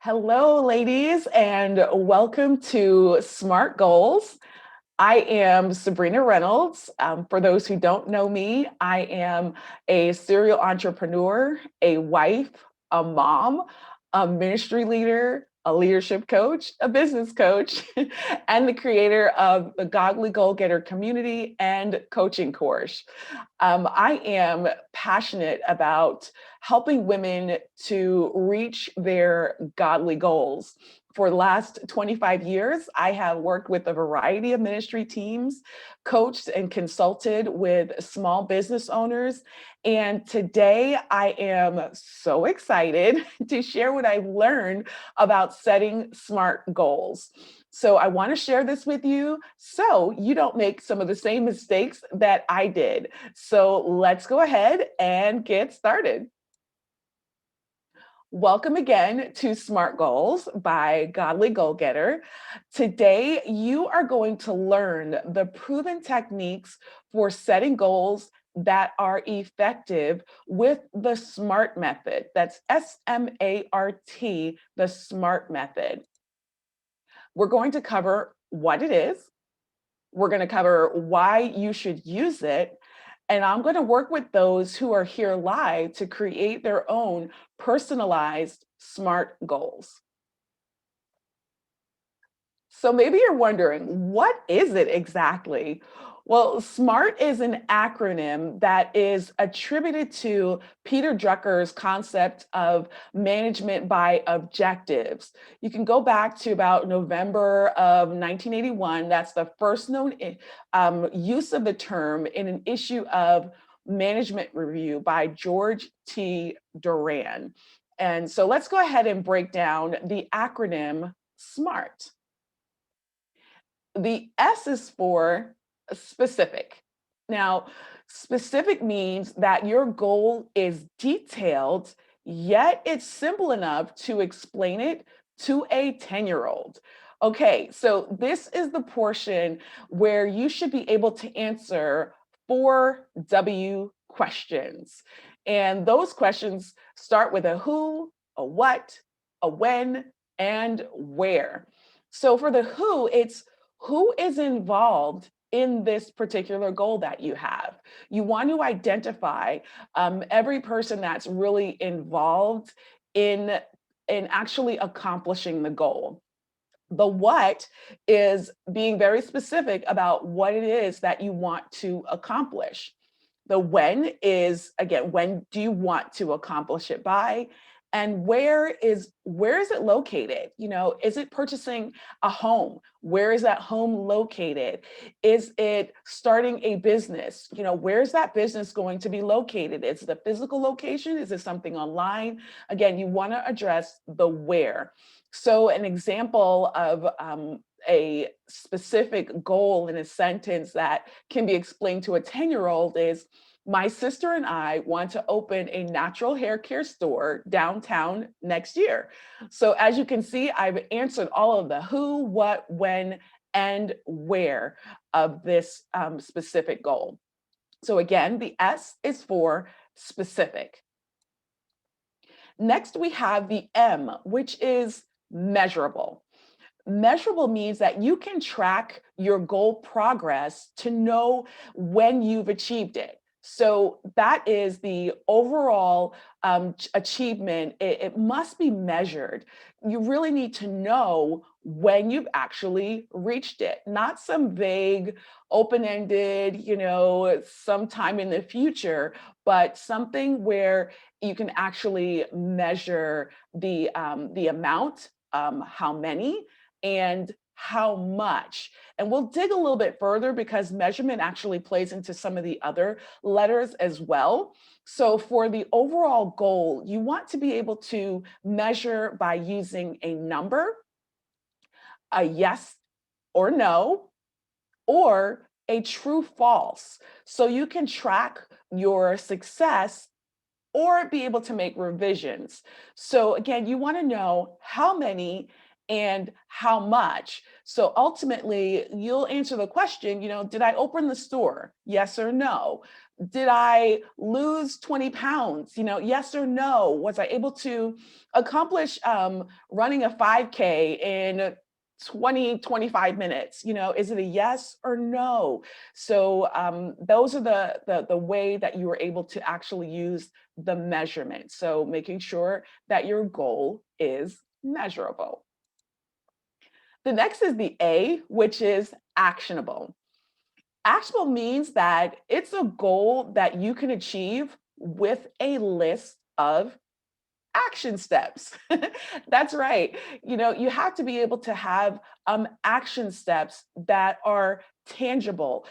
Hello, ladies, and welcome to Smart Goals. I am Sabrina Reynolds. For those who don't know me, I am a serial entrepreneur, a wife, a mom, a ministry leader, a leadership coach, a business coach, and the creator of the Godly Goal-Getter community and coaching course. I am passionate about helping women to reach their godly goals. For the last 25 years, I have worked with a variety of ministry teams, coached and consulted with small business owners. And today I am so excited to share what I've learned about setting smart goals. So I want to share this with you so you don't make some of the same mistakes that I did. So let's go ahead and get started. Welcome again to Smart Goals by Godly Goal Getter. Today, you are going to learn the proven techniques for setting goals that are effective with the SMART method. That's SMART, the SMART method. We're going to cover what it is. We're going to cover why you should use it. And I'm going to work with those who are here live to create their own personalized SMART goals. So maybe you're wondering, what is it exactly? Well, SMART is an acronym that is attributed to Peter Drucker's concept of management by objectives. You can go back to about November of 1981. That's the first known use of the term in an issue of Management Review by George T. Duran. And so let's go ahead and break down the acronym SMART. The S is for specific. Now, specific means that your goal is detailed, yet it's simple enough to explain it to a 10-year-old. Okay, so this is the portion where you should be able to answer 4W questions. And those questions start with a who, a what, a when, and where. So for the who, it's who is involved in this particular goal that you have. You want to identify every person that's really involved in actually accomplishing the goal. The what is being very specific about what it is that you want to accomplish. The when is, again, when do you want to accomplish it by? And where is it located? You know, is it purchasing a home? Where is that home located? Is it starting a business? You know, where's that business going to be located? Is it a physical location? Is it something online? Again, you want to address the where. So an example of a specific goal in a sentence that can be explained to a 10-year-old is, my sister and I want to open a natural hair care store downtown next year. So as you can see, I've answered all of the who, what, when, and where of this specific goal. So again, the S is for specific. Next, we have the M, which is measurable. Measurable means that you can track your goal progress to know when you've achieved it. So that is the overall achievement. It must be measured. You really need to know when you've actually reached it, not some vague, open-ended, sometime in the future, but something where you can actually measure the amount, how many, and how much. And we'll dig a little bit further because measurement actually plays into some of the other letters as well. So for the overall goal, you want to be able to measure by using a number, a yes or no, or a true false. So you can track your success or be able to make revisions. So again, you want to know how many and how much. So ultimately, you'll answer the question, did I open the store? Yes or no? Did I lose 20 pounds? Yes or no? Was I able to accomplish running a 5K in 20, 25 minutes? Is it a yes or no? So those are the way that you were able to actually use the measurement. So making sure that your goal is measurable. The next is the A, which is actionable. Actionable means that it's a goal that you can achieve with a list of action steps. That's right. You have to be able to have action steps that are tangible,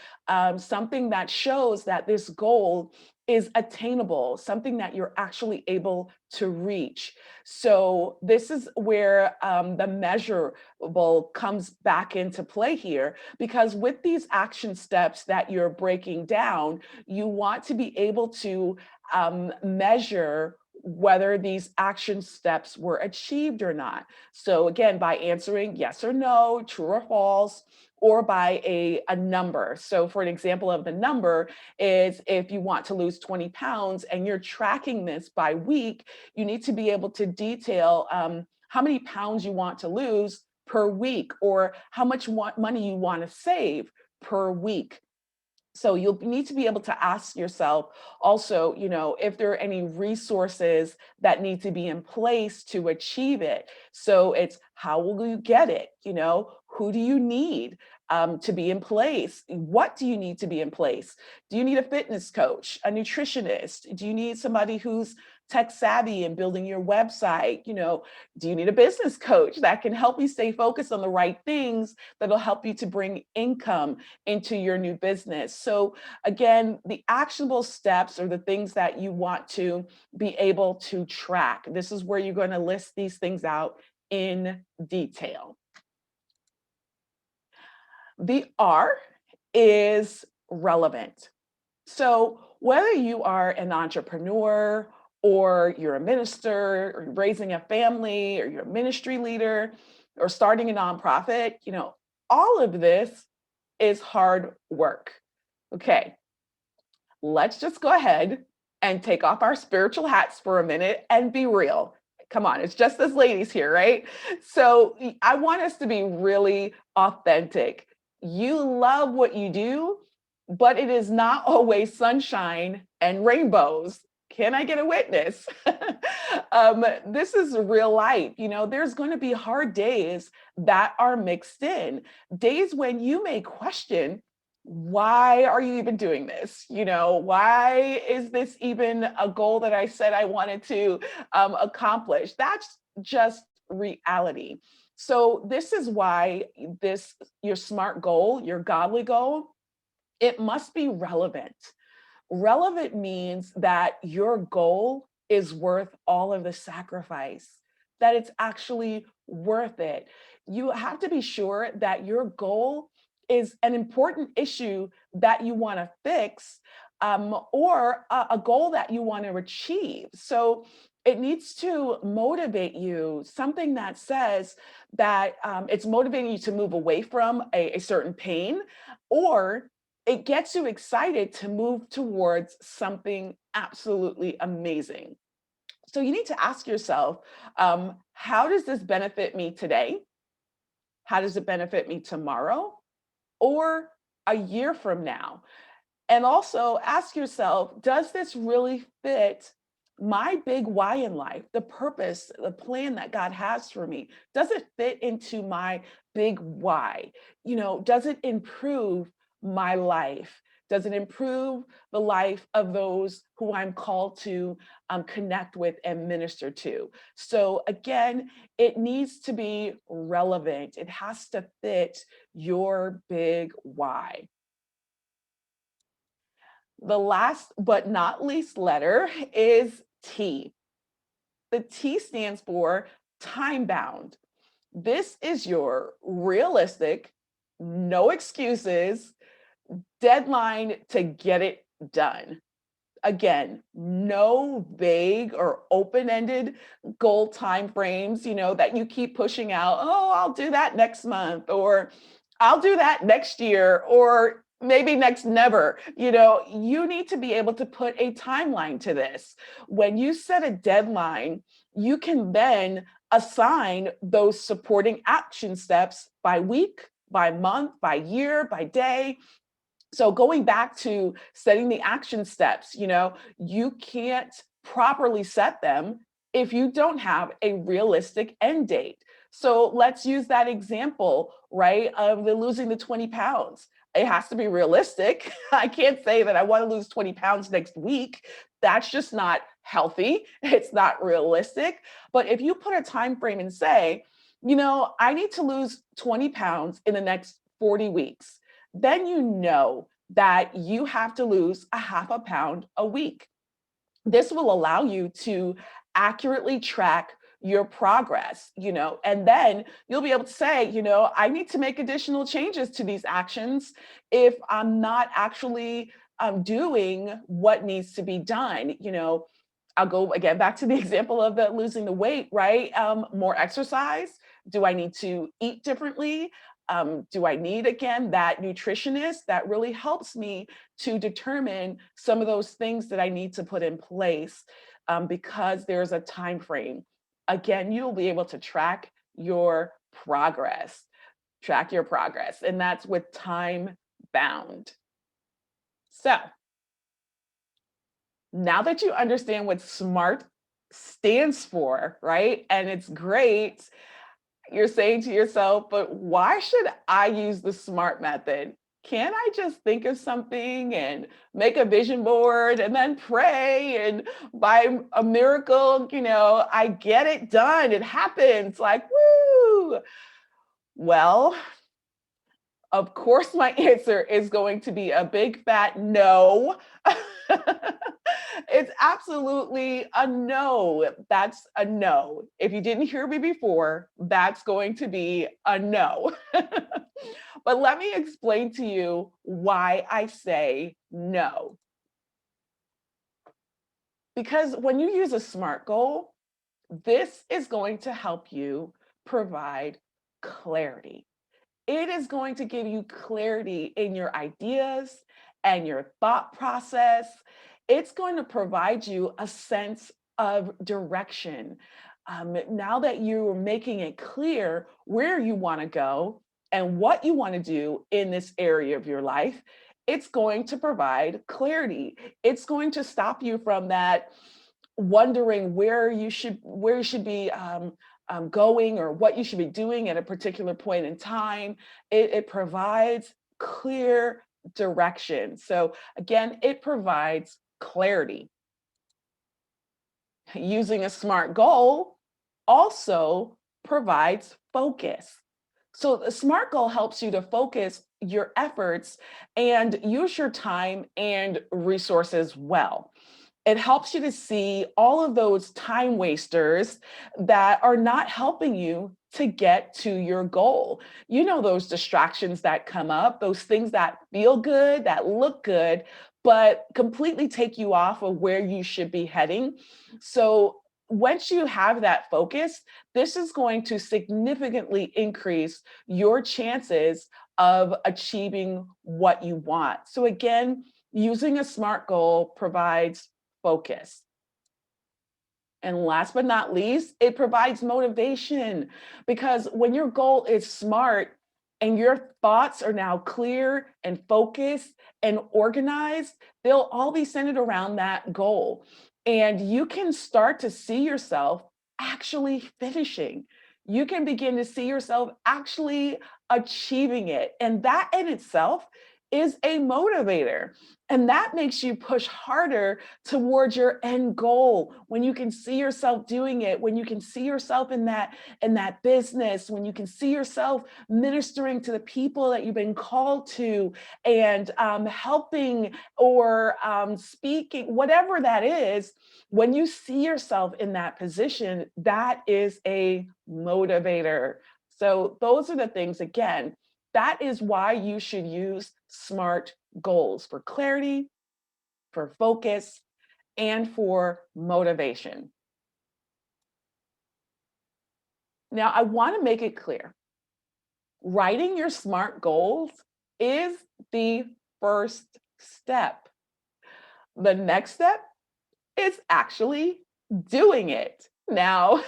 something that shows that this goal is attainable, something that you're actually able to reach. So, this is where the measurable comes back into play here, because with these action steps that you're breaking down, you want to be able to measure whether these action steps were achieved or not. So again, by answering yes or no, true or false, or by a number. So for an example of the number is, if you want to lose 20 pounds and you're tracking this by week, you need to be able to detail how many pounds you want to lose per week, or how much money you want to save per week. So you'll need to be able to ask yourself also, if there are any resources that need to be in place to achieve it. So it's, how will you get it? Who do you need to be in place? What do you need to be in place? Do you need a fitness coach, a nutritionist? Do you need somebody who's tech savvy and building your website? Do you need a business coach that can help you stay focused on the right things that'll help you to bring income into your new business? So again, the actionable steps are the things that you want to be able to track. This is where you're going to list these things out in detail. The R is relevant. So whether you are an entrepreneur, or you're a minister, or you're raising a family, or you're a ministry leader, or starting a nonprofit, all of this is hard work. Okay, let's just go ahead and take off our spiritual hats for a minute and be real. Come on, it's just us ladies here, right? So I want us to be really authentic. You love what you do, but it is not always sunshine and rainbows. Can I get a witness? This is real life. There's going to be hard days that are mixed in, days when you may question, why are you even doing this? Why is this even a goal that I said I wanted to accomplish? That's just reality. So this is why your SMART goal, your godly goal, it must be relevant. Relevant means that your goal is worth all of the sacrifice, that it's actually worth it. You have to be sure that your goal is an important issue that you want to fix, or a goal that you want to achieve. So it needs to motivate you, something that says that it's motivating you to move away from a certain pain, or it gets you excited to move towards something absolutely amazing. So you need to ask yourself, how does this benefit me today? How does it benefit me tomorrow, or a year from now? And also ask yourself, does this really fit my big why in life, the purpose, the plan that God has for me? Does it fit into my big why? Does it improve my life? Does it improve the life of those who I'm called to connect with and minister to? So, again, it needs to be relevant, it has to fit your big why. The last but not least letter is T. The T stands for time bound. This is your realistic, no excuses deadline to get it done. Again, no vague or open-ended goal timeframes, that you keep pushing out. Oh, I'll do that next month, or I'll do that next year, or maybe next never. You need to be able to put a timeline to this. When you set a deadline, you can then assign those supporting action steps by week, by month, by year, by day. So going back to setting the action steps, you can't properly set them if you don't have a realistic end date. So let's use that example, right, of the losing the 20 pounds. It has to be realistic. I can't say that I want to lose 20 pounds next week. That's just not healthy. It's not realistic. But if you put a time frame and say, I need to lose 20 pounds in the next 40 weeks, then you know that you have to lose a half a pound a week. This will allow you to accurately track your progress, and then you'll be able to say, I need to make additional changes to these actions if I'm not actually doing what needs to be done. I'll go again back to the example of the losing the weight, right? More exercise. Do I need to eat differently? Do I need, again, that nutritionist that really helps me to determine some of those things that I need to put in place, because there's a time frame. Again, you'll be able to track your progress, and that's with time bound. So now that you understand what SMART stands for, right? And it's great, you're saying to yourself, but why should I use the SMART method? Can't I just think of something and make a vision board and then pray, and by a miracle, I get it done? It happens like, woo. Well, of course, my answer is going to be a big fat no. It's absolutely a no. That's a no. If you didn't hear me before, that's going to be a no. But let me explain to you why I say no. Because when you use a SMART goal, this is going to help you provide clarity. It is going to give you clarity in your ideas and your thought process. It's going to provide you a sense of direction. Now that you're making it clear where you want to go and what you want to do in this area of your life, it's going to provide clarity. It's going to stop you from that wondering where you should be going, or what you should be doing at a particular point in time. It provides clear direction. So again, it provides clarity. Using a SMART goal also provides focus. So the SMART goal helps you to focus your efforts and use your time and resources well. It helps you to see all of those time wasters that are not helping you to get to your goal. Those distractions that come up, those things that feel good, that look good, but completely take you off of where you should be heading. So once you have that focus, this is going to significantly increase your chances of achieving what you want. So again, using a SMART goal provides focus. And last but not least, it provides motivation, because when your goal is SMART and your thoughts are now clear and focused and organized, they'll all be centered around that goal. And you can start to see yourself actually finishing. You can begin to see yourself actually achieving it. And that in itself is a motivator. And that makes you push harder towards your end goal. When you can see yourself doing it, when you can see yourself in that business, when you can see yourself ministering to the people that you've been called to, and helping, or speaking, whatever that is, when you see yourself in that position, that is a motivator. So those are the things, again, that is why you should use SMART goals: for clarity, for focus, and for motivation. Now, I want to make it clear, writing your SMART goals is the first step. The next step is actually doing it. Now,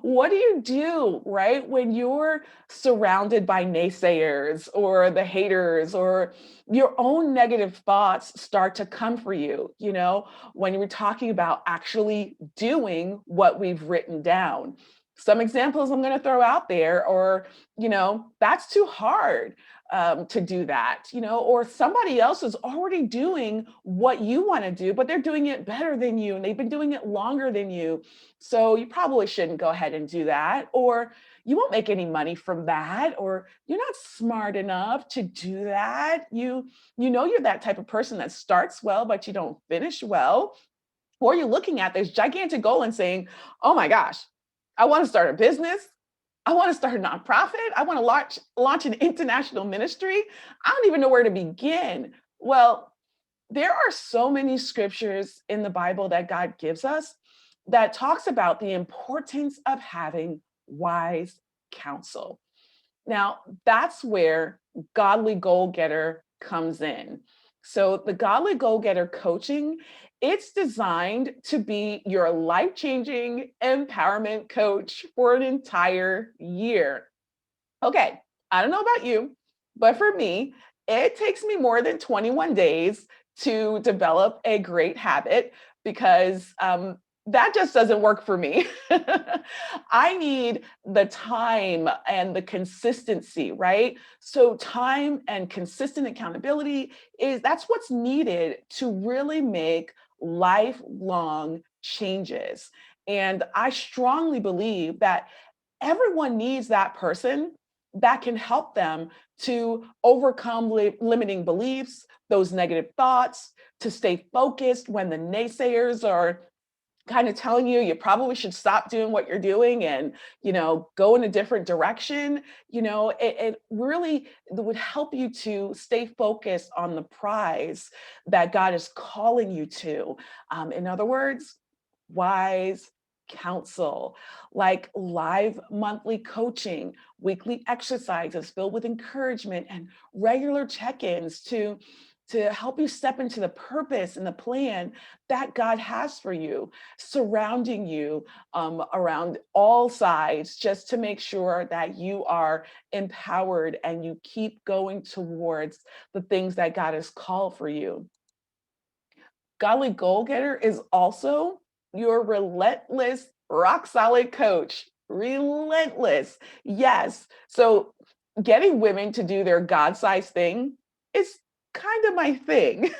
what do you do, right? When you're surrounded by naysayers or the haters or your own negative thoughts start to come for you, when you're talking about actually doing what we've written down. Some examples I'm going to throw out there, or, that's too hard to do that, or somebody else is already doing what you want to do, but they're doing it better than you and they've been doing it longer than you. So you probably shouldn't go ahead and do that, or you won't make any money from that, or you're not smart enough to do that. You're that type of person that starts well, but you don't finish well. Or you're looking at this gigantic goal and saying, oh my gosh, I want to start a business. I want to start a nonprofit. I want to launch an international ministry. I don't even know where to begin. Well, there are so many scriptures in the Bible that God gives us that talks about the importance of having wise counsel. Now, that's where Godly Goal Getter comes in. So, the Godly Goal Getter coaching, it's designed to be your life-changing empowerment coach for an entire year. Okay, I don't know about you, but for me, it takes me more than 21 days to develop a great habit because that just doesn't work for me. I need the time and the consistency, right? So time and consistent accountability that's what's needed to really make lifelong changes. And I strongly believe that everyone needs that person that can help them to overcome limiting beliefs, those negative thoughts, to stay focused when the naysayers are kind of telling you probably should stop doing what you're doing and go in a different direction. It really would help you to stay focused on the prize that God is calling you to. In other words, wise counsel, like live monthly coaching, weekly exercises filled with encouragement, and regular check-ins to help you step into the purpose and the plan that God has for you, surrounding you around all sides, just to make sure that you are empowered and you keep going towards the things that God has called for you. Godly Goal Getter is also your relentless, rock solid coach. Relentless. Yes. So getting women to do their God sized thing is kind of my thing.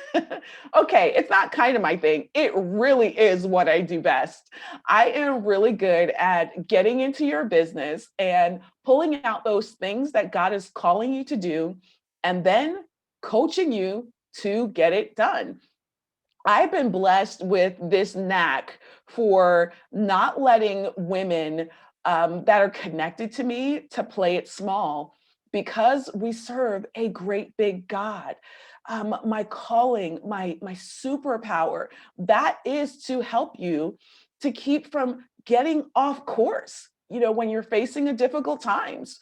Okay, it's not kind of my thing. It really is what I do best. I am really good at getting into your business and pulling out those things that God is calling you to do, and then coaching you to get it done. I've been blessed with this knack for not letting women that are connected to me to play it small, because we serve a great big God. My calling, my superpower, that is to help you to keep from getting off course. When you're facing a difficult times,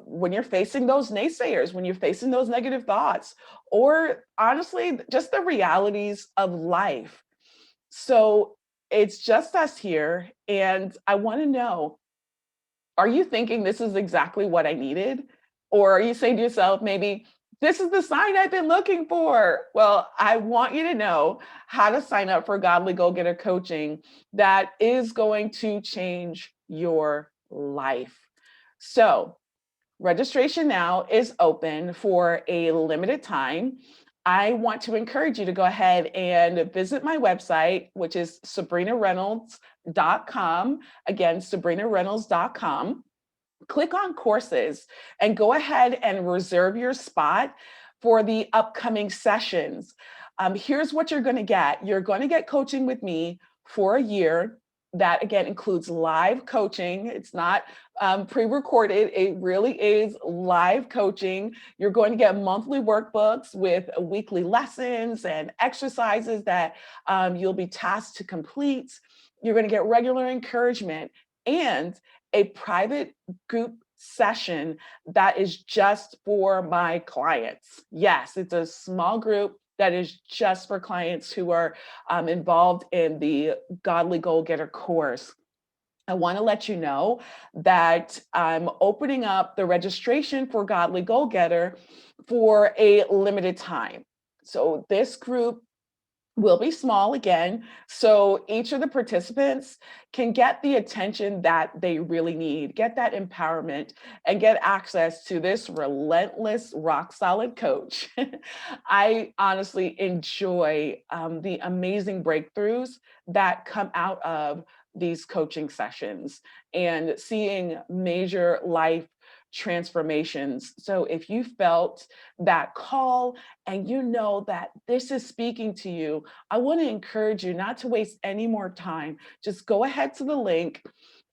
when you're facing those naysayers, when you're facing those negative thoughts, or honestly, just the realities of life. So it's just us here. And I want to know, are you thinking this is exactly what I needed? Or are you saying to yourself, maybe, this is the sign I've been looking for? Well, I want you to know how to sign up for Godly Go Getter Coaching that is going to change your life. So, registration now is open for a limited time. I want to encourage you to go ahead and visit my website, which is sabrinareynolds.com. Again, sabrinareynolds.com. Click on courses and go ahead and reserve your spot for the upcoming sessions. Here's what you're going to get. You're going to get coaching with me for a year. That again includes live coaching. It's not pre-recorded. It really is live coaching. You're going to get monthly workbooks with weekly lessons and exercises that you'll be tasked to complete. You're going to get regular encouragement and a private group session that is just for my clients. Yes, it's a small group that is just for clients who are involved in the Godly Goal Getter course. I want to let you know that I'm opening up the registration for Godly Goal Getter for a limited time. So this group will be small again. So each of the participants can get the attention that they really need, get that empowerment, and get access to this relentless, rock solid coach. I honestly enjoy the amazing breakthroughs that come out of these coaching sessions and seeing major life transformations. So if you felt that call and you know that this is speaking to you, I want to encourage you not to waste any more time. Just go ahead to the link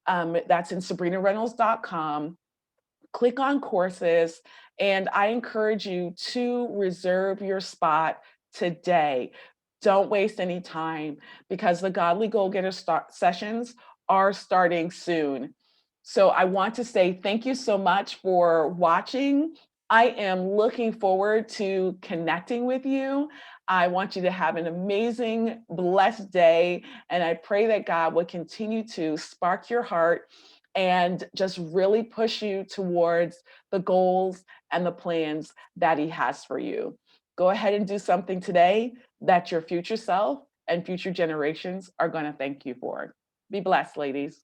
that's in sabrinareynolds.com, click on courses, and I encourage you to reserve your spot today. Don't waste any time because the Godly Goal Getter sessions are starting soon. So I want to say thank you so much for watching. I am looking forward to connecting with you. I want you to have an amazing, blessed day. And I pray that God will continue to spark your heart and just really push you towards the goals and the plans that He has for you. Go ahead and do something today that your future self and future generations are going to thank you for. Be blessed, ladies.